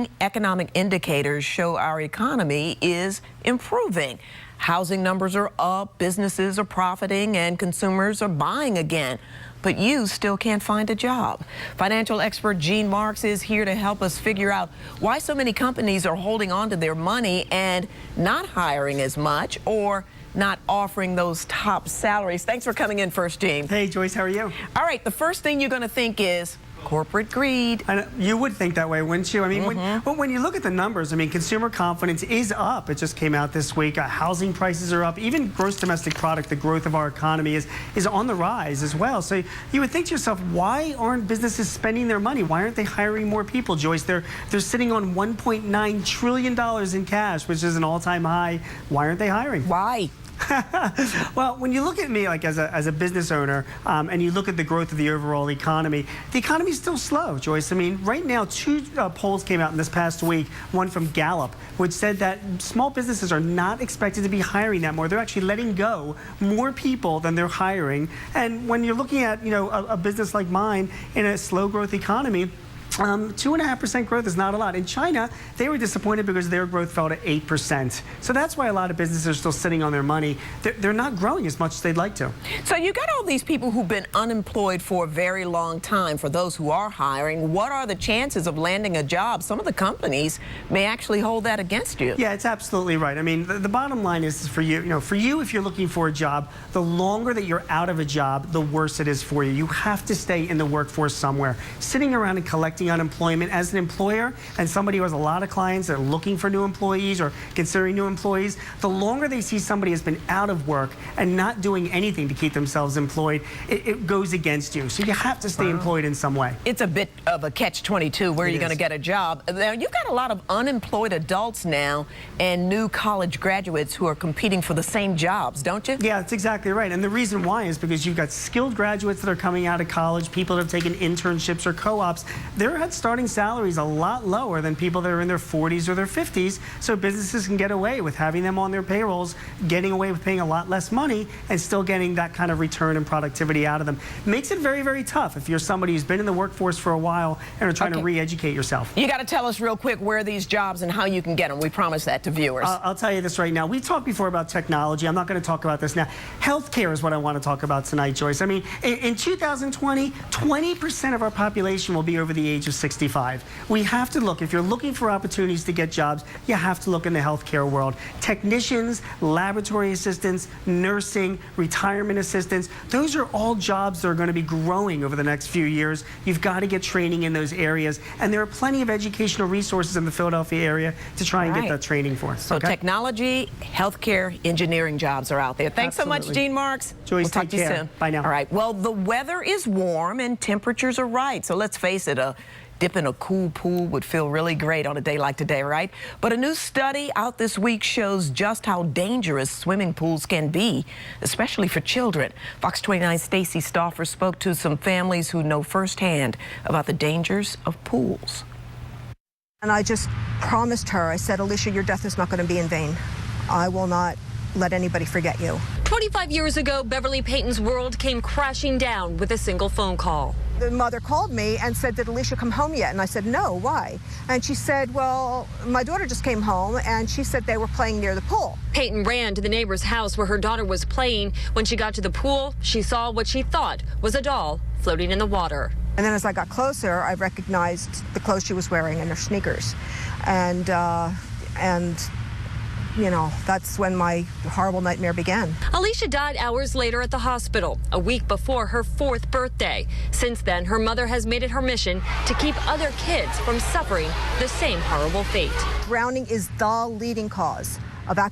leading economic indicators show our economy is improving. Housing numbers are up, businesses are profiting, and consumers are buying again. But you still can't find a job. Financial expert Gene Marks is here to help us figure out why so many companies are holding on to their money and not hiring as much or not offering those top salaries. Thanks for coming in first, Gene. Hey, Joyce, how are you? All right, the first thing you're going to think is corporate greed. I know, you would think that way, wouldn't you? I mean, when you look at the numbers, I mean, consumer confidence is up. It just came out this week. Housing prices are up. Even gross domestic product, the growth of our economy, is on the rise as well. So you would think to yourself, why aren't businesses spending their money? Why aren't they hiring more people, Joyce? They're sitting on $1.9 trillion in cash, which is an all-time high. Why aren't they hiring? Why? Well, when you look at me like as a business owner and you look at the growth of the overall economy, the economy is still slow, Joyce. I mean, right now, two polls came out in this past week, one from Gallup, which said that small businesses are not expected to be hiring that more. They're actually letting go more people than they're hiring. And when you're looking at, you know, a business like mine in a slow growth economy, 2.5% growth is not a lot. In China, they were disappointed because their growth fell to 8%. So that's why a lot of businesses are still sitting on their money. They're not growing as much as they'd like to. So you got all these people who've been unemployed for a very long time. For those who are hiring, what are the chances of landing a job? Some of the companies may actually hold that against you. Yeah, it's absolutely right. I mean, the bottom line is for you, if you're looking for a job, the longer that you're out of a job, the worse it is for you. You have to stay in the workforce somewhere. Sitting around and collecting unemployment as an employer and somebody who has a lot of clients that are looking for new employees or considering new employees, the longer they see somebody has been out of work and not doing anything to keep themselves employed, it goes against you. So you have to stay employed in some way. It's a bit of a catch-22. Where are you going to get a job? Now, you've got a lot of unemployed adults now and new college graduates who are competing for the same jobs, don't you? Yeah, that's exactly right. And the reason why is because you've got skilled graduates that are coming out of college, people that have taken internships or co-ops. They're at starting salaries a lot lower than people that are in their 40s or their 50s, so businesses can get away with having them on their payrolls, getting away with paying a lot less money and still getting that kind of return and productivity out of them. Makes it very, very tough if you're somebody who's been in the workforce for a while and are trying to re-educate yourself. You got to tell us real quick where are these jobs and how you can get them. We promise that to viewers. I'll tell you this right now. We've talked before about technology. I'm not going to talk about this now. Healthcare is what I want to talk about tonight, Joyce. I mean, in 2020, 20% of our population will be over the age of 65. We have to look, if you're looking for opportunities to get jobs, you have to look in the healthcare world. Technicians, laboratory assistants, nursing, retirement assistants, those are all jobs that are going to be growing over the next few years. You've got to get training in those areas, and there are plenty of educational resources in the Philadelphia area to try and get that training for. So technology, healthcare, engineering jobs are out there. Thanks so much, Gene Marks. Joyce, we'll talk to you soon. Bye now. All right. Well, the weather is warm and temperatures are right. So let's face it, a dip in a cool pool would feel really great on a day like today, right? But a new study out this week shows just how dangerous swimming pools can be, especially for children. Fox 29's Stacey Stauffer spoke to some families who know firsthand about the dangers of pools. And I just promised her, I said, Alicia, your death is not going to be in vain. I will not let anybody forget you. 25 years ago, Beverly Payton's world came crashing down with a single phone call. The mother called me and said, did Alicia come home yet? And I said, no, why? And she said, well, my daughter just came home and she said they were playing near the pool. Payton ran to the neighbor's house where her daughter was playing. When she got to the pool, she saw what she thought was a doll floating in the water. And then as I got closer, I recognized the clothes she was wearing and her sneakers. And you know, that's when my horrible nightmare began. Alicia died hours later at the hospital, a week before her 4th birthday. Since then, her mother has made it her mission to keep other kids from suffering the same horrible fate. Drowning is the leading cause of accidents.